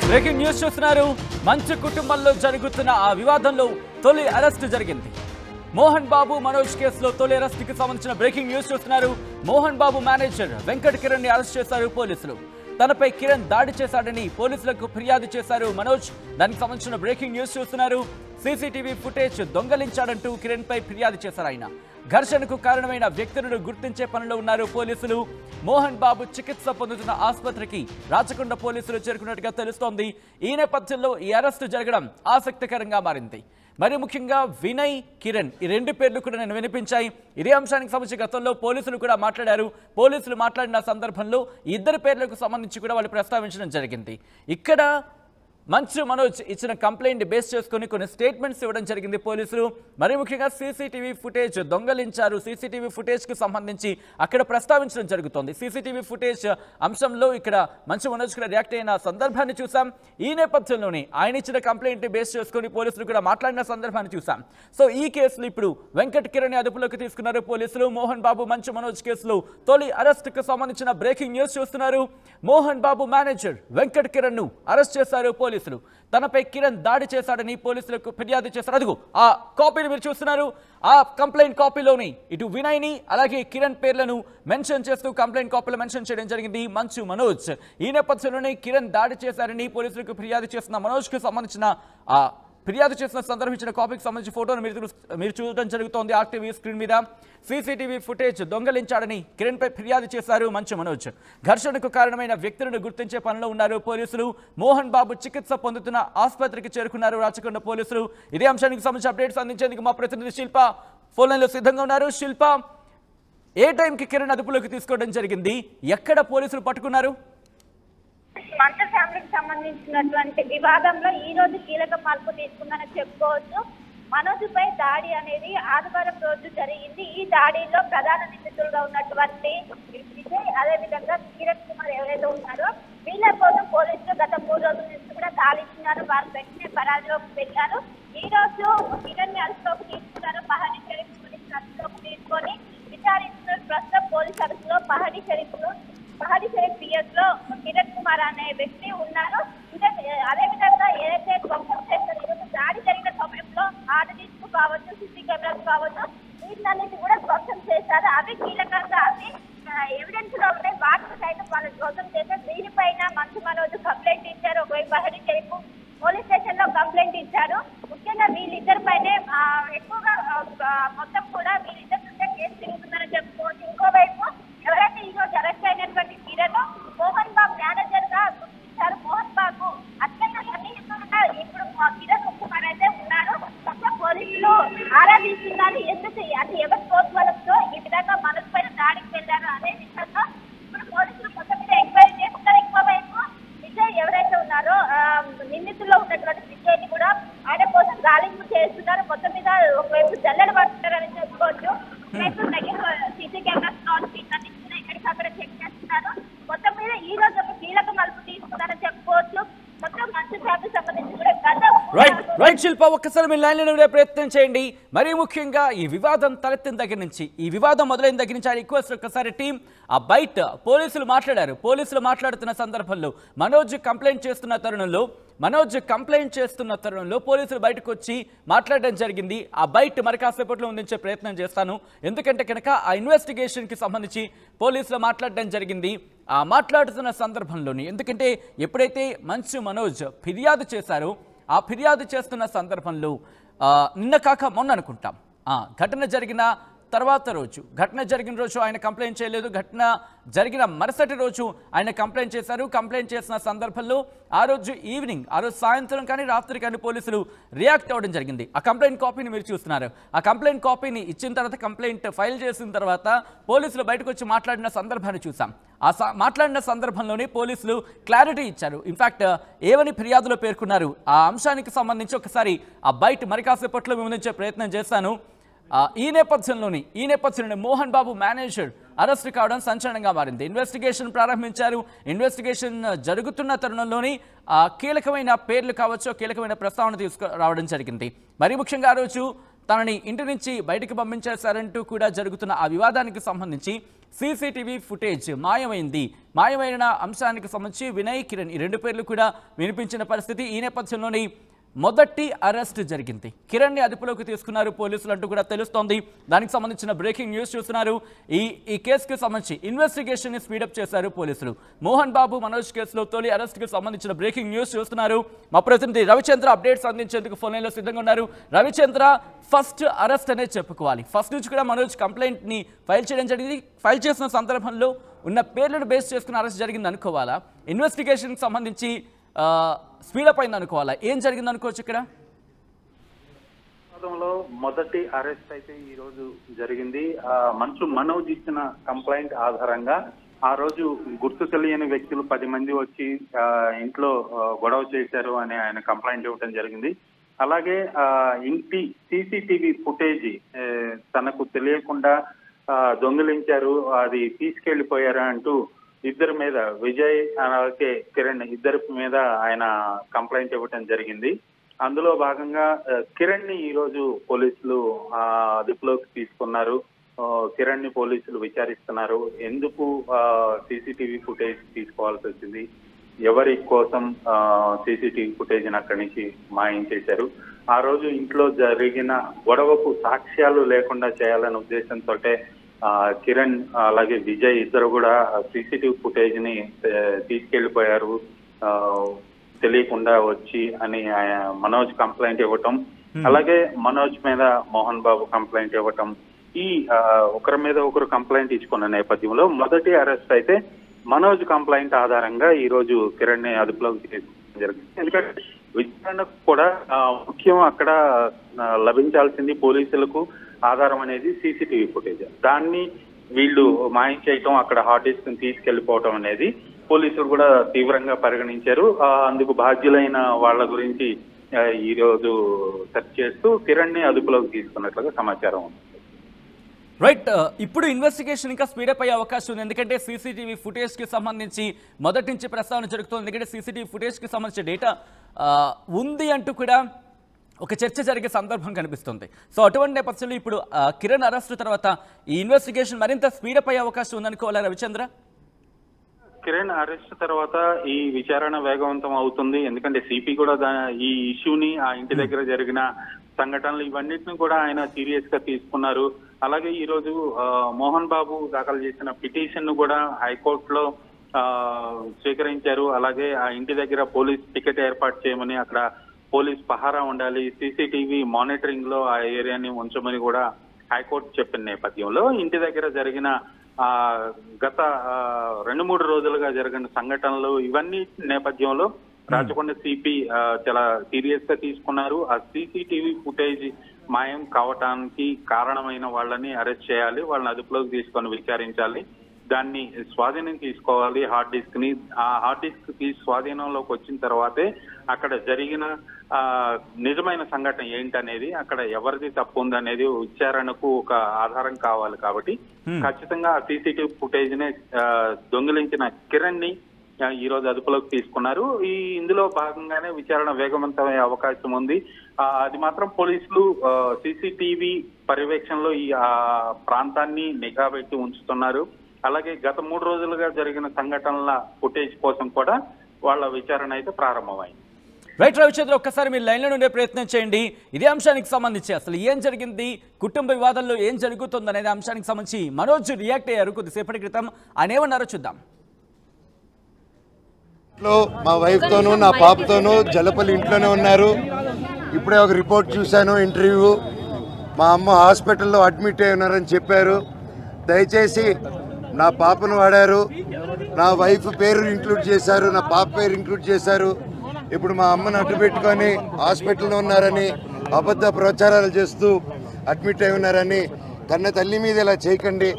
Breaking news చూస్తున్నారు. మంచు కుటుంబంలో జరుగుతున్న ఆ వివాదంలో తొలి అరెస్ట్ జరిగింది. మోహన్ బాబు మనోజ్ కేసులో తొలి అరెస్ట్కి సంబంధించిన బ్రేకింగ్ న్యూస్ చూస్తున్నారు. మోహన్ బాబు మేనేజర్ వెంకట్ కిరణ్ ని అరెస్ట్ చేశారు పోలీసులు. తనపై కిరణ్ దాడి చేశాడని పోలీసులకు ఫిర్యాదు చేశారు మనోజ్. దానికి సంబంధించిన బ్రేకింగ్ న్యూస్ చూస్తున్నారు. సీసీటీవీ ఫుటేజ్ దొంగలించాడంటూ కిరణ్ పై ఫిర్యాదు చేశారు ఆయన. ఘర్షణకు కారణమైన వ్యక్తులను గుర్తించే పనిలో ఉన్నారు పోలీసులు. మోహన్ బాబు చికిత్స పొందుతున్న ఆసుపత్రికి రాచకొండ పోలీసులు చేరుకున్నట్టుగా తెలుస్తోంది. ఈ నేపథ్యంలో ఈ అరెస్టు జరగడం ఆసక్తికరంగా మారింది. మరి ముఖ్యంగా వినయ్, కిరణ్ ఈ రెండు పేర్లు కూడా నేను వినిపించాయి. ఇదే అంశానికి సంబంధించి గతంలో పోలీసులు కూడా మాట్లాడారు. పోలీసులు మాట్లాడిన సందర్భంలో ఇద్దరు పేర్లకు సంబంధించి కూడా వాళ్ళు ప్రస్తావించడం జరిగింది. ఇక్కడ మంచు మనోజ్ ఇచ్చిన కంప్లైంట్ బేస్ చేసుకుని కొన్ని స్టేట్మెంట్స్ ఇవ్వడం జరిగింది పోలీసులు. మరి ముఖ్యంగా సీసీటీవీ ఫుటేజ్ దొంగలించారు. సీసీటీవీ ఫుటేజ్కి సంబంధించి అక్కడ ప్రస్తావించడం జరుగుతోంది. సీసీటీవీ ఫుటేజ్ అంశంలో ఇక్కడ మంచు మనోజ్ కూడా రియాక్ట్ అయిన సందర్భాన్ని చూసాం. ఈ నేపథ్యంలోనే ఆయన ఇచ్చిన కంప్లైంట్ బేస్ చేసుకుని పోలీసులు కూడా మాట్లాడిన సందర్భాన్ని చూసాం. సో ఈ కేసులో ఇప్పుడు వెంకట్ కిరణ్ అదుపులోకి తీసుకున్నారు పోలీసులు. మోహన్ బాబు మంచు మనోజ్ కేసులో తొలి అరెస్టుకు సంబంధించిన బ్రేకింగ్ న్యూస్ చూస్తున్నారు. మోహన్ బాబు మేనేజర్ వెంకట్ కిరణ్ ను అరెస్ట్ చేశారు పోలీసులు. తనపై కిరణ్ దాడి చేశాడని పోలీసులకు ఫిర్యాదు చేశారు. అదుగు ఆ కాపీని మీరు చూస్తున్నారు. ఆ కంప్లైంట్ కాపీలోని ఇటు వినయ్ ని అలాగే కిరణ్ పేర్లను మెన్షన్ చేస్తూ కంప్లైంట్ కాపీలో మెన్షన్ చేయడం జరిగింది మంచు మనోజ్. ఈ నేపథ్యంలోనే కిరణ్ దాడి చేశారని పోలీసులకు ఫిర్యాదు చేస్తున్న మనోజ్ కు సంబంధించిన ఫిర్యాదు చేసిన సందర్భించిన కాపీకి సంబంధించిన ఫోటోను మీరు చూడడం జరుగుతోంది. ఆర్టీవీ స్క్రీన్ మీద సీసీటీవీ ఫుటేజ్ దొంగలించాడని కిరణ్ పై ఫిర్యాదు చేశారు మంచు మనోజ్. ఘర్షణకు కారణమైన వ్యక్తులను గుర్తించే పనిలో ఉన్నారు పోలీసులు. మోహన్ బాబు చికిత్స పొందుతున్న ఆసుపత్రికి చేరుకున్నారు రాచకొండ పోలీసులు. ఇదే అంశానికి సంబంధించిన అప్డేట్స్ అందించేందుకు మా ప్రతినిధి శిల్ప ఫోన్ లైన్లో సిద్ధంగా ఉన్నారు. శిల్ప, ఏ టైంకి కిరణ్ అదుపులోకి తీసుకోవడం జరిగింది? ఎక్కడ పోలీసులు పట్టుకున్నారు? మంచు ఫ్యామిలీకి సంబంధించినటువంటి వివాదంలో ఈ రోజు కీలక మార్పు తీసుకుందని చెప్పుకోవచ్చు. మనోజ్ పై దాడి అనేది ఆదివారం రోజు జరిగింది. ఈ దాడిలో ప్రధాన నిందితులుగా ఉన్నటువంటి విజయ్, అదేవిధంగా కిరణ్ కుమార్ ఎవరైతే ఉన్నారో వీళ్ళ కోసం పోలీసులు గత 3 రోజుల నుంచి కూడా గాలిస్తున్నారు. వారు వెంటనే పరాజీలోకి వెళ్ళారు. ఈ రోజు కిరణ్ ని అదుపులోకి తీసుకున్నారు. పహాడీ షరీఫ్ పోలీసులు అదుపులోకి తీసుకొని విచారిస్తున్నారు. ప్రస్తుతం పోలీసు అదుపులో పహాడీ షరీఫ్ పిఎస్ లో కిరణ్ కుమార్ అనే వ్యక్తి ఉన్నారు. అదేవిధంగా ఏదైతే దాడి జరిగిన సమయంలో హార్డ్ డిస్క్ కావచ్చు, సిసి కెమెరాలు కావచ్చు, వీటినన్నిటి కూడా ధ్వంసం చేశారు. అవి కీలకంగా అవి ఎవిడెన్స్ లో ఉన్నాయి. వాటిని సైతం వాళ్ళు ధ్వంసం చేశారు. దీనిపైన మంచు మనోజ్ కంప్లైంట్ ఇచ్చారు. ఒకవైపు పహాడీ షరీఫ్ పోలీస్ స్టేషన్ లో కంప్లైంట్ ఇచ్చారు. ముఖ్యంగా వీళ్ళిద్దరి పైనే ఎక్కువగా మొత్తం కూడా వీళ్ళిద్దరి నుండే కేసు తిరుగుతుందని చెప్పుకోవచ్చు. ఇంకోవైపు ఎవరైతే ఈ రోజు అరెస్ట్ అయినటువంటి కిరణ్ మోహన్ బాబు మేనేజర్ గా గుర్తించారు. మోహన్ బాబు అత్యంత సన్నిహితులుగా ఇప్పుడు కిరణ్ కుమార్ అయితే ఉన్నారు. మొత్తం పోలీసులు ఆరాధిస్తున్నారు. ఎందుకు అది ఎవరి ప్రోత్సాహంతో ఈ విధంగా మనసు పైన దాడికి వెళ్లారు అనే విధంగా ఇప్పుడు పోలీసులు మొత్తం మీద ఎంక్వైరీ చేస్తున్నారు. ఇంకోవైపు విజయ్ ఎవరైతే ఉన్నారో నిందితుల్లో ఉన్నటువంటి విజయ్ ని కూడా ఆయన కోసం గాలింపు చేస్తున్నారు. మొత్తం మీద ఒకవైపు జల్లెడ పడుతున్నారని చెప్పుకోవచ్చు. సీసీ కెమెరాస్ అక్కడ చెక్ చేస్తున్నారు. మొత్తం మీద ఈ రోజు ఒక కీలక మలుపు తీసుకున్నారని చెప్పుకోవచ్చు. మొత్తం మంచు ఫ్యామిలీ సంబంధించి కూడా రైట్ శిల్ప, ఒక్కసారి మీ లైన్లో ఉండే ప్రయత్నం చేయండి. మరీ ముఖ్యంగా ఈ వివాదం తలెత్తిన దగ్గర నుంచి, ఈ వివాదం మొదలైన దగ్గర నుంచి ఆ రిక్వెస్ట్ ఒక్కసారి టీం ఆ బయట పోలీసులు మాట్లాడారు. పోలీసులు మాట్లాడుతున్న సందర్భంలో మనోజ్ కంప్లైంట్ చేస్తున్న తరుణంలో పోలీసులు బయటకు వచ్చి మాట్లాడడం జరిగింది. ఆ బయట మరి కాసేపట్లో ఉండించే ప్రయత్నం చేస్తాను. ఎందుకంటే కనుక ఆ ఇన్వెస్టిగేషన్కి సంబంధించి పోలీసులు మాట్లాడడం జరిగింది. ఆ మాట్లాడుతున్న సందర్భంలోని, ఎందుకంటే ఎప్పుడైతే మంచు మనోజ్ ఫిర్యాదు చేశారో ఆ ఫిర్యాదు చేస్తున్న సందర్భంలో నిన్న కాక మొన్న అనుకుంటాం ఘటన జరిగిన రోజు ఆయన కంప్లైంట్ చేయలేదు. ఘటన జరిగిన మరుసటి రోజు ఆయన కంప్లైంట్ చేశారు. కంప్లైంట్ చేసిన సందర్భంలో ఆ రోజు సాయంత్రం కానీ రాత్రి కానీ పోలీసులు రియాక్ట్ అవ్వడం జరిగింది. ఆ కంప్లైంట్ కాపీని మీరు చూస్తున్నారు. ఆ కంప్లైంట్ కాపీని ఇచ్చిన తర్వాత, కంప్లైంట్ ఫైల్ చేసిన తర్వాత పోలీసులు బయటకు వచ్చి మాట్లాడిన సందర్భాన్ని చూసాం. మాట్లాడిన సందర్భంలోనే పోలీసులు క్లారిటీ ఇచ్చారు. ఇన్ఫాక్ట్ ఏమని ఫిర్యాదులో పేర్కొన్నారు ఆ అంశానికి సంబంధించి ఒకసారి ఆ బయట మరి కాసేపట్లో వివరించే ప్రయత్నం చేస్తాను. ఈ నేపథ్యంలోనే మోహన్ బాబు మేనేజర్ అరెస్ట్ కావడం సంచలనంగా మారింది. ఇన్వెస్టిగేషన్ ప్రారంభించారు. ఇన్వెస్టిగేషన్ జరుగుతున్న తరుణంలోనే కీలకమైన పేర్లు కావచ్చు, కీలకమైన ప్రస్తావన తీసుకురావడం జరిగింది. మరి ముఖ్యంగా ఆ రోజు తనని ఇంటి నుంచి బయటకు పంపించేశారంటూ కూడా జరుగుతున్న ఆ వివాదానికి సంబంధించి సీసీటీవీ ఫుటేజ్ మాయమైన అంశానికి సంబంధించి వినయ్, కిరణ్ ఈ రెండు పేర్లు కూడా వినిపించిన పరిస్థితి. ఈ నేపథ్యంలోని మొదటి అరెస్ట్ జరిగింది. కిరణ్ని అదుపులోకి తీసుకున్నారు పోలీసులు అంటూ కూడా తెలుస్తోంది. దానికి సంబంధించిన బ్రేకింగ్ న్యూస్ చూస్తున్నారు. ఈ కేసుకి సంబంధించి ఇన్వెస్టిగేషన్ ని స్పీడప్ చేశారు పోలీసులు. మోహన్ బాబు మనోజ్ కేసులో తొలి అరెస్ట్ కి సంబంధించిన బ్రేకింగ్ న్యూస్ చూస్తున్నారు. మా ప్రతినిధి రవిచంద్ర అప్డేట్స్ అందించేందుకు ఫోన్ లైన్లో సిద్ధంగా ఉన్నారు. రవిచంద్ర, ఫస్ట్ అరెస్ట్ అనేది చెప్పుకోవాలి. ఫస్ట్ నుంచి కూడా మనోజ్ కంప్లైంట్ ని ఫైల్ చేయడం జరిగింది. ఫైల్ చేసిన సందర్భంలో ఉన్న పేర్లను బేస్ చేసుకుని అరెస్ట్ జరిగింది అనుకోవాలా? ఇన్వెస్టిగేషన్ కి సంబంధించి స్పీడప్ అయింది అనుకోవాలా? ఏం జరిగింది అనుకోవచ్చు ఇక్కడ? మొదటి అరెస్ట్ అయితే ఈ రోజు జరిగింది. మంచు మనోజ్ ఇచ్చిన కంప్లైంట్ ఆధారంగా ఆ రోజు గుర్తు తెలియని వ్యక్తులు 10 మంది వచ్చి ఇంట్లో గొడవ చేశారు అని ఆయన కంప్లైంట్ ఇవ్వడం జరిగింది. అలాగే ఇంటి సీసీటీవీ ఫుటేజ్ తనకు తెలియకుండా దొంగిలించారు, అది తీసుకెళ్లిపోయారు అంటూ ఇద్దరి మీద, విజయ్ అలాగే కిరణ్ ఇద్దరి మీద ఆయన కంప్లైంట్ ఇవ్వటం జరిగింది. అందులో భాగంగా కిరణ్ ని ఈ రోజు పోలీసులు అదుపులోకి తీసుకున్నారు. కిరణ్ ని పోలీసులు విచారిస్తున్నారు. ఎందుకు సీసీటీవీ ఫుటేజ్ తీసుకోవాల్సి వచ్చింది, ఎవరి కోసం సీసీటీవీ ఫుటేజ్ అక్కడి నుంచి మాయించేశారు, ఆ రోజు ఇంట్లో జరిగిన గొడవకు సాక్ష్యాలు లేకుండా చేయాలనే ఉద్దేశంతో కిరణ్ అలాగే విజయ్ ఇద్దరు కూడా సీసీటీవీ ఫుటేజ్ ని తీసుకెళ్లిపోయారు తెలియకుండా వచ్చి అని మనోజ్ కంప్లైంట్ ఇవ్వటం, అలాగే మనోజ్ మీద మోహన్ బాబు కంప్లైంట్ ఇవ్వటం, ఈ ఒకరి మీద ఒకరు కంప్లైంట్ ఇచ్చుకున్న నేపథ్యంలో మొదటి అరెస్ట్ అయితే మనోజ్ కంప్లైంట్ ఆధారంగా ఈ రోజు కిరణ్ ని అదుపులోకి తీసుకోవడం జరిగింది. ఎందుకంటే విచారణకు కూడా ముఖ్యం అక్కడ లభించాల్సింది పోలీసులకు ఆధారం అనేది సీసీటీవీ ఫుటేజ్. దాన్ని వీళ్ళు మాయం చేయటం, అక్కడ హార్డ్ డిస్క్ ని తీసుకెళ్లిపోవటం అనేది పోలీసులు కూడా తీవ్రంగా పరిగణించారు. అందుకు బాధ్యులైన వాళ్ళ గురించి ఈ రోజు సెర్చ్ చేస్తూ కిరణ్ ని అదుపులోకి తీసుకున్నట్లుగా సమాచారం ఉంది. రైట్, ఇప్పుడు ఇన్వెస్టిగేషన్ ఇంకా స్పీడప్ అయ్యే అవకాశం ఉంది. ఎందుకంటే సీసీటీవీ ఫుటేజ్ కి సంబంధించి మొదటి నుంచి ప్రస్తావన జరుగుతుంది. ఎందుకంటే సీసీటీవీ ఫుటేజ్ కి సంబంధించిన డేటా ఉంది అంటూ కూడా ఒక చర్చ జరిగే సందర్భం కనిపిస్తుంది. సో అటువంటి నేపథ్యంలో ఇప్పుడు కిరణ్ అరెస్ట్ తర్వాత ఈ ఇన్వెస్టిగేషన్ మరింత స్పీడప్ అయ్యే అవకాశం ఉందనుకోవాలా రవిచంద్ర? కిరణ్ అరెస్ట్ తర్వాత ఈ విచారణ వేగవంతం అవుతుంది. ఎందుకంటే సిపి కూడా ఈ ఇష్యూని, ఆ ఇంటి దగ్గర జరిగిన సంఘటనలు ఇవన్నిటిని కూడా ఆయన సీరియస్ గా తీసుకున్నారు. అలాగే ఈ రోజు మోహన్ బాబు దాఖలు చేసిన పిటిషన్ ను కూడా హైకోర్టులో స్వీకరించారు. అలాగే ఆ ఇంటి దగ్గర పోలీస్ టికెట్ ఏర్పాటు చేయమని, అక్కడ పోలీస్ పహారా ఉండాలి, సీసీటీవీ మానిటరింగ్ లో ఆ ఏరియాని ఉంచమని కూడా హైకోర్టు చెప్పిన నేపథ్యంలో ఇంటి దగ్గర జరిగిన గత 2-3 రోజులుగా జరిగిన సంఘటనలు ఇవన్నీ నేపథ్యంలో రాచకొండ సిపి చాలా సీరియస్ గా తీసుకున్నారు. ఆ సీసీటీవీ ఫుటేజ్ మాయం కావటానికి కారణమైన వాళ్ళని అరెస్ట్ చేయాలి, వాళ్ళని అదుపులోకి తీసుకొని విచారించాలి, దాన్ని స్వాధీనం తీసుకోవాలి హార్డ్ డిస్క్ ని. ఆ హార్డ్ డిస్క్ స్వాధీనంలోకి వచ్చిన తర్వాతే అక్కడ జరిగిన నిజమైన సంఘటన ఏంటనేది, అక్కడ ఎవరిది తప్పు ఉందనేది విచారణకు ఒక ఆధారం కావాలి. కాబట్టి ఖచ్చితంగా ఆ సీసీటీవీ ఫుటేజ్ ని దొంగిలించిన కిరణ్ ని ఈ రోజు అదుపులోకి తీసుకున్నారు. ఇందులో భాగంగానే విచారణ వేగవంతమయ్యే అవకాశం ఉంది. అది మాత్రం పోలీసులు సీసీటీవీ పర్యవేక్షణలో ఈ ప్రాంతాన్ని నిఘా పెట్టి ఉంచుతున్నారు. అలాగే గత 3 రోజులుగా జరిగిన సంఘటనల ఫుటేజ్ కోసం కూడా వాళ్ళ విచారణ అయితే ప్రారంభమైంది. రైట్ రవిచంద్ర, ఒక్కసారి మీరు లైన్లో ఉండే ప్రయత్నం చేయండి. ఇదే అంశానికి సంబంధించి అసలు ఏం జరిగింది, కుటుంబ వివాదంలో ఏం జరుగుతుంది అనేది అంశానికి సంబంధించి మనోజ్ రియాక్ట్ అయ్యారు కొద్దిసేపటి క్రితం. ఆయన ఏమన్నారో చూద్దాం. మా వైఫ్ తోను నా పాపతోను జలపల్లి ఇంట్లోనే ఉన్నారు. ఇప్పుడే ఒక రిపోర్ట్ చూశాను, ఇంటర్వ్యూ. మా అమ్మ హాస్పిటల్లో అడ్మిట్ అయి ఉన్నారని చెప్పారు. దయచేసి నా పాపను వాడారు, నా వైఫ్ పేరు ఇంక్లూడ్ చేశారు, నా పాప పేరు ఇంక్లూడ్ చేశారు. ఇప్పుడు మా అమ్మను అడ్డు పెట్టుకొని హాస్పిటల్లో ఉన్నారని అబద్ధ ప్రచారాలు చేస్తూ అడ్మిట్ అయి ఉన్నారని, కన్న తల్లి మీద ఇలా చేయకండి,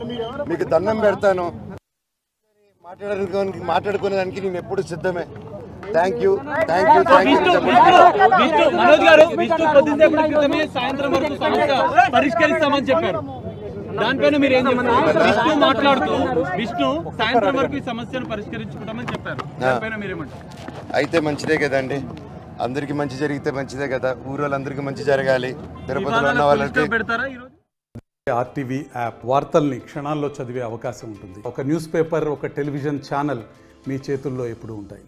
మీకు దండం పెడతాను. మాట్లాడుకునేదానికి నేను ఎప్పుడు సిద్ధమే. Thank you. మనోజ్ గారు కొద్దిసేపటి క్రితమే సాయంత్రం వరకు సమస్య పరిష్కరిస్తామని చెప్పారు. దానిపైన మీరు ఏం చెప్తారు? విష్ణు మాట్లాడుతూ సాయంత్రం వరకు ఈ సమస్యను పరిష్కరించుకుంటామని చెప్పారు. దానిపైన మీరేమంటారు? అయితే మంచిదే కదండి. అందరికీ మంచి జరిగితే మంచిదే కదా, ఊరోళ్ళందరికీ మంచి జరగాలి, తిరుపతిలో ఉన్న వాళ్ళకి. ఆర్టీవీ యాప్ వార్తల్ని క్షణాల్లో చదివే అవకాశం ఉంటుంది. ఒక న్యూస్ పేపర్, ఒక టెలివిజన్ ఛానల్ మీ చేతుల్లో ఎప్పుడూ ఉంటాయి.